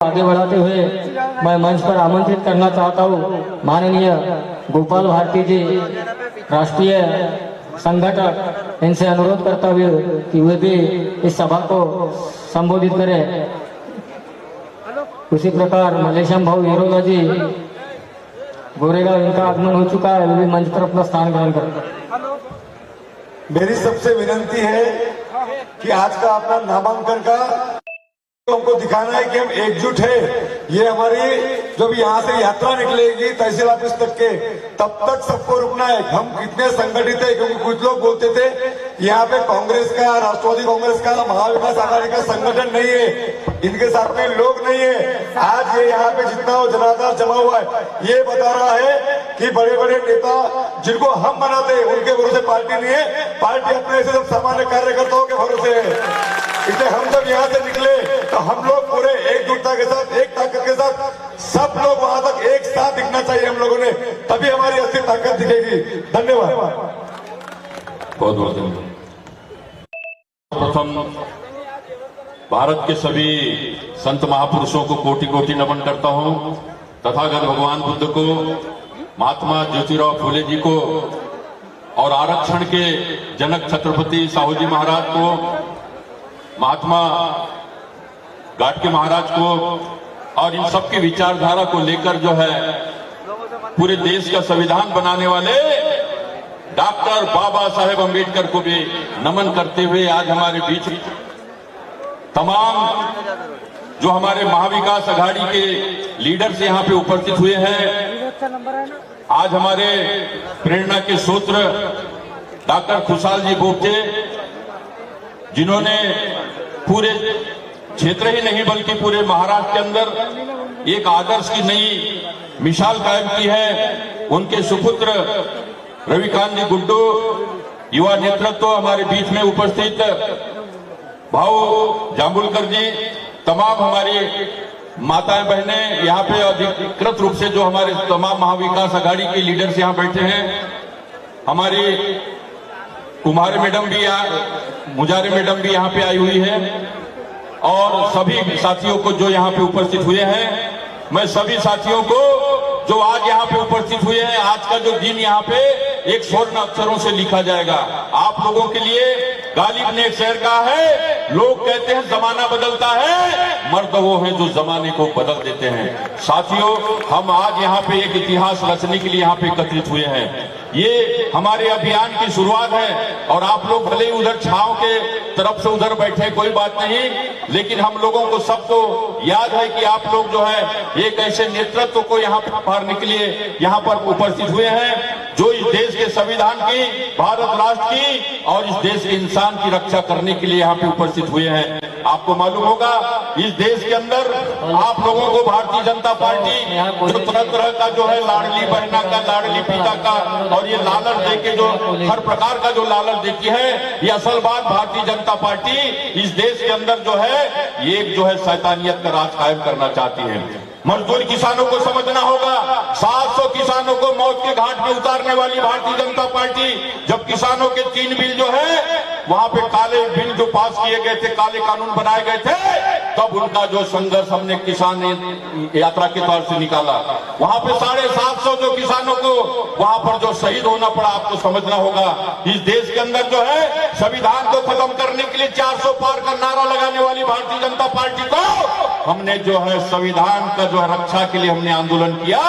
आगे बढ़ाते हुए मैं मंच पर आमंत्रित करना चाहता हूँ माननीय गोपाल भारती जी, राष्ट्रीय संगठक। इनसे अनुरोध करता हुए कि वे भी इस सभा को संबोधित करें। उसी प्रकार मलेशियम भाऊ येरोला जी गोरेगांव, इनका आगमन हो चुका है, वे भी मंच पर अपना स्थान ग्रहण करें। मेरी सबसे विनंती है कि आज का अपना नामांकन का हमको दिखाना है कि हम एकजुट है। ये हमारी जब यहाँ से यात्रा निकलेगी तहसील ऑफिस तक के, तब तक सबको रुकना है। हम कितने संगठित है, क्योंकि कुछ लोग बोलते थे यहाँ पे कांग्रेस का, राष्ट्रवादी कांग्रेस का, महाविकास आघाड़ी का संगठन नहीं है, इनके साथ में लोग नहीं है। आज ये यहाँ पे जितना जनाधार जमा हुआ है, ये बता रहा है कि बड़े बड़े नेता जिनको हम बनाते हैं उनके भरोसे पार्टी नहीं है, पार्टी अपने ऐसे सब सामान्य कार्यकर्ताओं के भरोसे है। इसलिए हम जब यहाँ से निकले तो हम लोग पूरे एकजुटता के साथ, एक ताकत के साथ, सब लोग वहां तक एक साथ दिखना चाहिए हम लोगों ने, तभी हमारी असली ताकत दिखेगी। धन्यवाद। बहुत बहुत धन्यवाद। प्रथम भारत के सभी संत महापुरुषों को कोटि कोटि नमन करता हूं। तथागत भगवान बुद्ध को, महात्मा ज्योतिराव फूले जी को और आरक्षण के जनक छत्रपति साहू जी महाराज को, महात्मा गाडगे महाराज को और इन सबकी विचारधारा को लेकर जो है पूरे देश का संविधान बनाने वाले डॉक्टर बाबा साहेब अम्बेडकर को भी नमन करते हुए आज हमारे बीच तमाम जो हमारे महाविकास आघाड़ी के लीडर्स यहाँ पे उपस्थित हुए हैं। आज हमारे प्रेरणा के सूत्र डॉक्टर खुशहाल जी बोपचे, जिन्होंने पूरे क्षेत्र ही नहीं बल्कि पूरे महाराष्ट्र के अंदर एक आदर्श की नई मिसाल कायम की है, उनके सुपुत्र रविकांत जी गुड्डू, युवा नेतृत्व हमारे बीच में उपस्थित भाऊ जांबुलकर जी, तमाम हमारी माताएं बहनें यहाँ पे अधिकृत रूप से जो हमारे तमाम महाविकास आघाड़ी के लीडर्स यहाँ बैठे हैं, हमारी कुमार मैडम भी मुजारे मैडम भी यहाँ पे आई हुई है और सभी साथियों को जो यहाँ पे उपस्थित हुए हैं। मैं सभी साथियों को जो आज यहाँ पे उपस्थित हुए हैं, आज का जो दिन यहाँ पे एक स्वर्ण अक्षरों से लिखा जाएगा आप लोगों के लिए। गालिब ने एक शेर कहा है, लोग कहते हैं जमाना बदलता है, मर्द वो हैं जो जमाने को बदल देते हैं। साथियों, हम आज यहाँ पे एक इतिहास रचने के लिए यहाँ पे एकत्रित हुए हैं। ये हमारे अभियान की शुरुआत है और आप लोग भले ही उधर छांव के तरफ से उधर बैठे, कोई बात नहीं, लेकिन हम लोगों को सबको याद है कि आप लोग जो है एक ऐसे नेतृत्व को यहाँ पर मारने के लिए यहाँ पर उपस्थित हुए हैं जो इस देश के संविधान की, भारत राष्ट्र की और इस देश के इंसान की रक्षा करने के लिए यहाँ पे उपस्थित हुए हैं। आपको मालूम होगा इस देश के अंदर आप लोगों को भारतीय जनता पार्टी जो तरह तरह का जो है लाडली बहना का, लाडली पिता का और ये लालच देके जो हर प्रकार का जो लालच देती है, ये असल बात भारतीय जनता पार्टी इस देश के अंदर जो है ये जो है शैतानियत का राज कायम करना चाहती है। मजदूर किसानों को समझना होगा, 700 किसानों को मौत के घाट में उतारने वाली भारतीय जनता पार्टी, जब किसानों के 3 बिल जो है वहां पे काले बिल जो पास किए गए थे, काले कानून बनाए गए थे, तब उनका जो संघर्ष हमने किसान यात्रा के तौर से निकाला। वहां पे 750 जो किसानों को वहां पर जो शहीद होना पड़ा, आपको समझना होगा इस देश के अंदर जो है संविधान को खत्म करने के लिए 400 पार का नारा लगाने वाली भारतीय जनता पार्टी को हमने जो है संविधान का जो है रक्षा के लिए हमने आंदोलन किया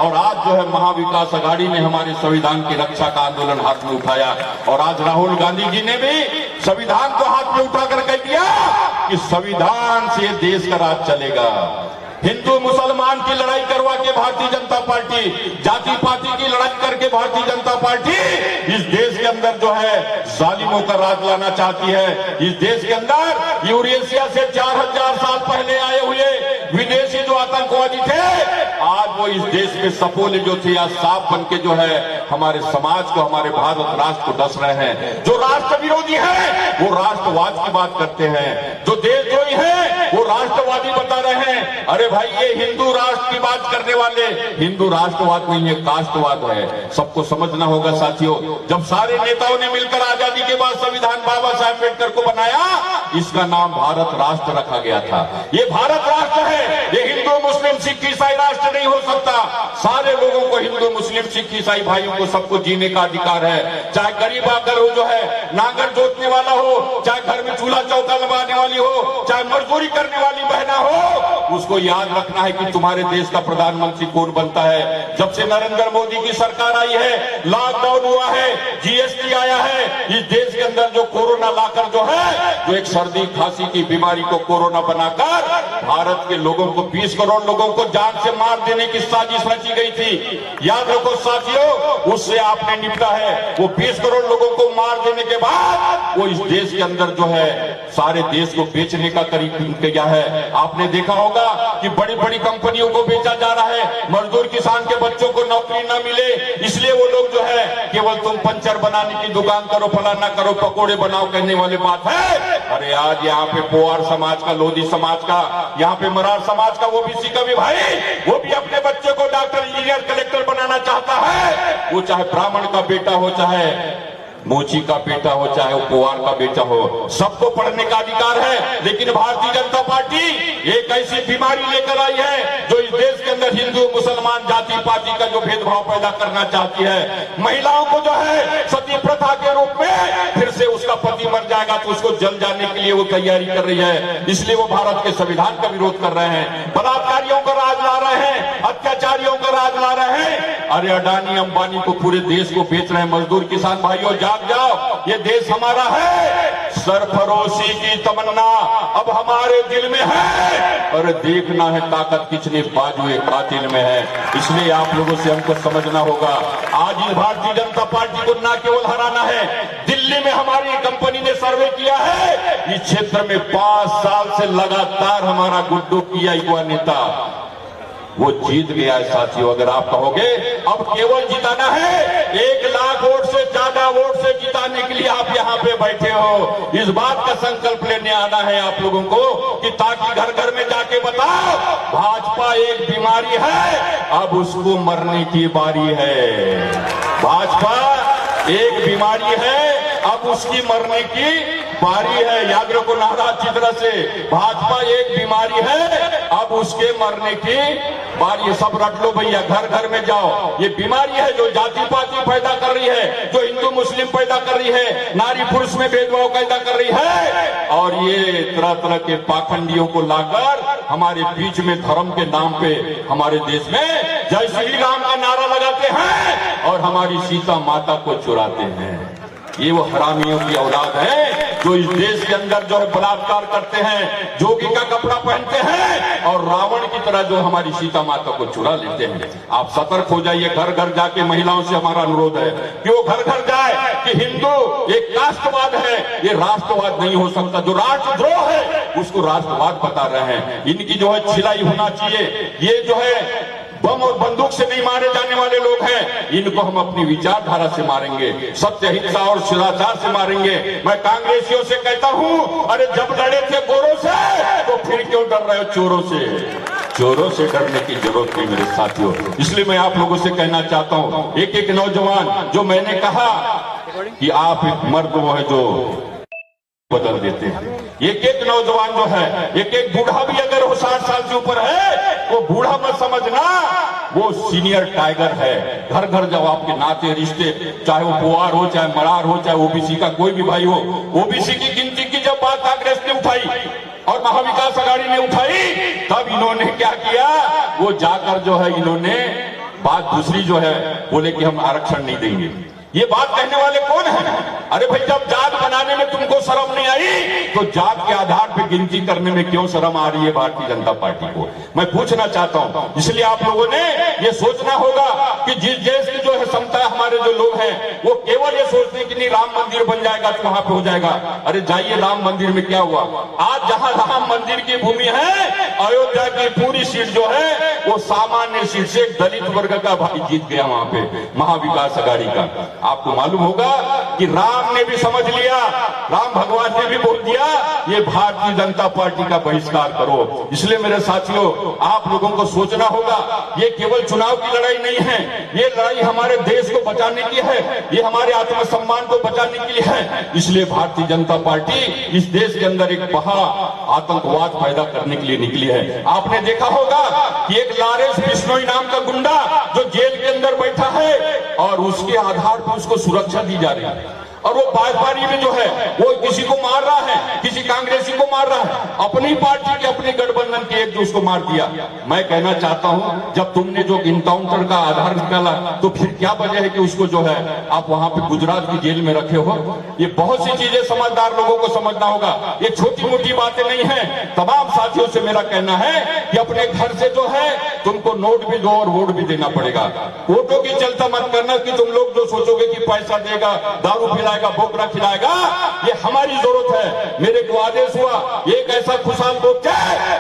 और आज जो है महाविकास आघाड़ी ने हमारे संविधान की रक्षा का आंदोलन हाथ में उठाया और आज राहुल गांधी जी ने भी संविधान को हाथ में उठाकर कह दिया कि संविधान से देश का राज चलेगा। हिंदू मुसलमान की लड़ाई करवा के भारतीय जनता पार्टी, जाति पाति की लड़ाई करके भारतीय जनता पार्टी इस देश के अंदर जो है जालिमों का राज लाना चाहती है। इस देश के अंदर यूरेशिया से 4000 साल पहले आए हुए विदेशी जो आतंकवादी थे, आज वो इस देश में सपोले जो थे आज साफ बन के जो है हमारे समाज को, हमारे भारत राष्ट्र को डस रहे हैं। जो राष्ट्र विरोधी हैं वो राष्ट्रवाद की बात करते हैं, जो देशद्रोही हैं वो राष्ट्रवादी बता रहे हैं। अरे भाई, ये हिंदू राष्ट्र की बात करने वाले हिंदू राष्ट्रवाद नहीं है, कास्टवाद है। सबको समझना होगा साथियों। जब सारे नेताओं ने मिलकर आजादी के बाद संविधान बाबा साहेब अम्बेडकर को बनाया, इसका नाम भारत राष्ट्र रखा गया था। ये भारत राष्ट्र है, ये हिंदू मुस्लिम सिख ईसाई राष्ट्र नहीं हो सकता। सारे लोगों को, हिंदू मुस्लिम सिख ईसाई भाइयों को, सबको जीने का अधिकार है। चाहे गरीब आकर हो जो है नांगर जोतने वाला हो, चाहे घर में चूल्हा चौका लगाने वाली हो, चाहे मजदूरी करने वाली बहना हो, उसको याद रखना है कि तुम्हारे देश का प्रधानमंत्री कौन बनता है। जब से नरेंद्र मोदी की सरकार आई है, लॉकडाउन हुआ है, जीएसटी आया है, इस देश के अंदर जो कोरोना लाकर जो है, जो एक सर्दी खांसी की बीमारी को कोरोना बनाकर भारत के लोगों को, 20 करोड़ लोगों को जान से मार देने की साजिश रची गई थी। याद रखो साथियों, उससे आपने निपटा है। वो 20 करोड़ लोगों को मार देने के बाद वो इस देश के अंदर जो है सारे देश को बेचने का किया है। आपने देखा होगा कि बड़ी बड़ी कंपनियों को बेचा जा रहा है, मजदूर किसान के बच्चों को नौकरी न मिले, इसलिए वो लोग जो है केवल तुम पंचर बनाने की दुकान करो, फलाना करो, पकोड़े बनाओ कहने वाली बात है। अरे आज यहाँ पे पोआर समाज का, लोधी समाज का, यहाँ पे मरार समाज का, ओबीसी का भी भाई, वो भी अपने बच्चे को डॉक्टर, इंजीनियर, कलेक्टर बनाना चाहता है। वो चाहे ब्राह्मण का बेटा हो, चाहे मोची का बेटा हो, चाहे वो पोआर का बेटा हो, सबको पढ़ने का अधिकार है। लेकिन भारतीय जनता पार्टी एक ऐसी बीमारी लेकर आई है जो इस देश के अंदर हिंदू मुसलमान जाति पाति का जो भेदभाव पैदा करना चाहती है। महिलाओं को जो है सती प्रथा के रूप में फिर से उसका पति मर जाएगा तो उसको जल जाने के लिए वो तैयारी कर रही है। इसलिए वो भारत के संविधान का विरोध कर रहे हैं, बलात्कारियों का राज ला रहे हैं, अत्याचारियों का राज ला रहे हैं। अरे अडानी अंबानी को पूरे देश को बेच रहे हैं। मजदूर किसान भाइयों जाग जाओ, ये देश हमारा है। सरफरोशी की तमन्ना अब हमारे दिल में है और देखना है ताकत कितने बाजुए कातिल में है। इसलिए आप लोगों से हमको समझना होगा, आज इस भारतीय जनता पार्टी को न केवल हराना है, दिल्ली में हमारी कंपनी ने सर्वे किया है, इस क्षेत्र में 5 साल से लगातार हमारा गुड्डू किया युवा नेता वो जीत गया है। साथियों, अगर आप कहोगे अब केवल जिताना है, 1 लाख वोट से ज्यादा वोट से जिताने के लिए आप यहाँ पे बैठे हो, इस बात का संकल्प लेने आना है आप लोगों को कि ताकि घर घर में जाके बताओ भाजपा एक बीमारी है, अब उसको मरने की बारी है। भाजपा एक बीमारी है, अब उसकी मरने की बारी है। याद रखो नारा अच्छी तरह से, भाजपा एक बीमारी है, अब उसके मरने की बारी है। सब रट लो भैया, घर घर में जाओ। ये बीमारी है जो जाति पाति पैदा कर रही है, जो हिंदू मुस्लिम पैदा कर रही है, नारी पुरुष में भेदभाव पैदा कर रही है, और ये तरह तरह के पाखंडियों को लाकर हमारे बीच में धर्म के नाम पे हमारे देश में जय श्री राम का नारा लगाते हैं और हमारी सीता माता को चुराते हैं। ये वो हरामियों की औलाद है जो इस देश के अंदर जो है बलात्कार करते हैं, जोगी का कपड़ा पहनते हैं और रावण की तरह जो हमारी सीता माता को चुरा लेते हैं। आप सतर्क हो जाइए। घर घर जाके महिलाओं से हमारा अनुरोध है कि वो घर घर जाए कि हिंदू एक कास्टवाद है, ये राष्ट्रवाद नहीं हो सकता। जो राष्ट्रद्रोह है उसको राष्ट्रवाद बता रहे हैं। इनकी जो है छिलाई होना चाहिए। ये जो है बम और बंदूक से नहीं मारे जाने वाले लोग हैं, इनको हम अपनी विचारधारा से मारेंगे, सत्य हिंसा और शिष्टाचार से मारेंगे। मैं कांग्रेसियों से कहता हूं, अरे जब लड़े थे गोरों से तो फिर क्यों डर रहे हो चोरों से? चोरों से डरने की जरूरत नहीं मेरे साथियों। इसलिए मैं आप लोगों से कहना चाहता हूं, एक एक नौजवान, जो मैंने कहा कि आप एक मर्द वो है जो बदल देते हैं, एक एक नौजवान जो है, एक एक बूढ़ा भी अगर वो 60 साल से ऊपर है, वो बूढ़ा मत समझना, वो सीनियर टाइगर है। घर घर जाओ, आपके नाते रिश्ते, चाहे वो पुआर हो, चाहे मरार हो, चाहे ओबीसी का कोई भी भाई हो, ओबीसी की गिनती की जब बात कांग्रेस ने उठाई और महाविकास आघाड़ी ने उठाई, तब इन्होंने क्या किया, वो जाकर जो है इन्होंने बात दूसरी जो है बोले कि हम आरक्षण नहीं देंगे। ये बात कहने वाले कौन है? अरे भाई, जब जात बनाने में तुमको शर्म नहीं आई तो जात के आधार पर गिनती करने में क्यों शर्म आ रही है भारतीय जनता पार्टी को? मैं पूछना चाहता हूं। इसलिए आप लोगों ने ये सोचना होगा कि जिस देश की जो है क्षमता हमारे जो लोग हैं वो केवल ये सोचते हैं कि नहीं राम मंदिर बन जाएगा तो वहां पे हो जाएगा। अरे जाइए, राम मंदिर में क्या हुआ? आज जहां राम मंदिर की भूमि है, अयोध्या की पूरी सीट जो है वो सामान्य सीट से दलित वर्ग का भाई जीत गया वहां पे, महाविकास अघाड़ी का। आपको मालूम होगा कि राम ने भी समझ लिया, राम भगवान ने भी बोल दिया ये भारतीय जनता पार्टी का बहिष्कार करो। इसलिए मेरे साथियों, आप लोगों को सोचना होगा, ये केवल चुनाव की लड़ाई नहीं है, ये लड़ाई हमारे देश को बचाने की है, ये हमारे आत्मसम्मान को बचाने के लिए है। इसलिए भारतीय जनता पार्टी इस देश के अंदर एक बड़ा आतंकवाद पैदा करने के लिए निकली है। आपने देखा होगा कि एक लारेंस बिश्नोई नाम का गुंडा जो जेल के अंदर बैठा है और उसके आधार पर उसको सुरक्षा दी जा रही है, और वो बारी में जो है वो किसी को मार रहा है, किसी कांग्रेसी को मार रहा है, अपनी पार्टी के अपने गठबंधन के एक दोस्त को मार दिया। मैं कहना चाहता हूं, जब तुमने जो इनकाउंटर का आधार निकाला तो फिर क्या वजह है कि उसको जो है आप वहां पे गुजरात की जेल में रखे हो? ये बहुत सी चीजें समझदार लोगों को समझना होगा, ये छोटी मोटी बातें नहीं है। तमाम साथियों से मेरा कहना है कि अपने घर से जो है तुमको नोट भी दो और वोट भी देना पड़ेगा। वोटों की चिंता मत करना कि तुम लोग जो सोचोगे कि पैसा देगा, दारू पिलाएगा, बोकरा खिलाएगा, ये हमारी जरूरत है। मेरे को आदेश हुआ, एक ऐसा खुशहाल बच्चा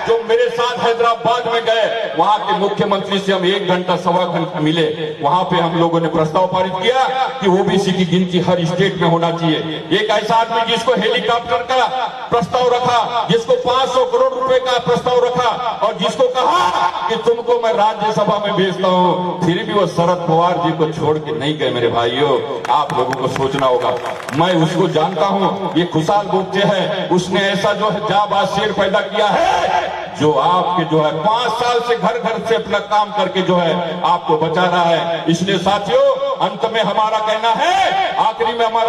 जो मेरे साथ हैदराबाद में गए, वहां के मुख्यमंत्री से हम 1 घंटा सवा घंटा मिले। वहां पे हम लोगों ने प्रस्ताव पारित किया कि ओबीसी की गिनती हर स्टेट में होना चाहिए। एक ऐसा आदमी जिसको हेलीकॉप्टर का प्रस्ताव रखा, जिसको 500 करोड़ रुपए का प्रस्ताव रखा, और जिसको कहा कि तुमको मैं राज्यसभा में भेजता हूं, फिर भी वो शरद पवार जी को छोड़ के नहीं गए। मेरे भाइयों, आप लोगों को सोचना होगा। मैं उसको जानता हूं, ये खुशहाल गुप्ते है, उसने ऐसा जो है जाबाज शेर पैदा किया है जो आपके जो है 5 साल से घर घर से अपना काम करके जो है आपको बचा रहा है। इसलिए साथियों, अंत में हमारा कहना है, आखिरी में हमारा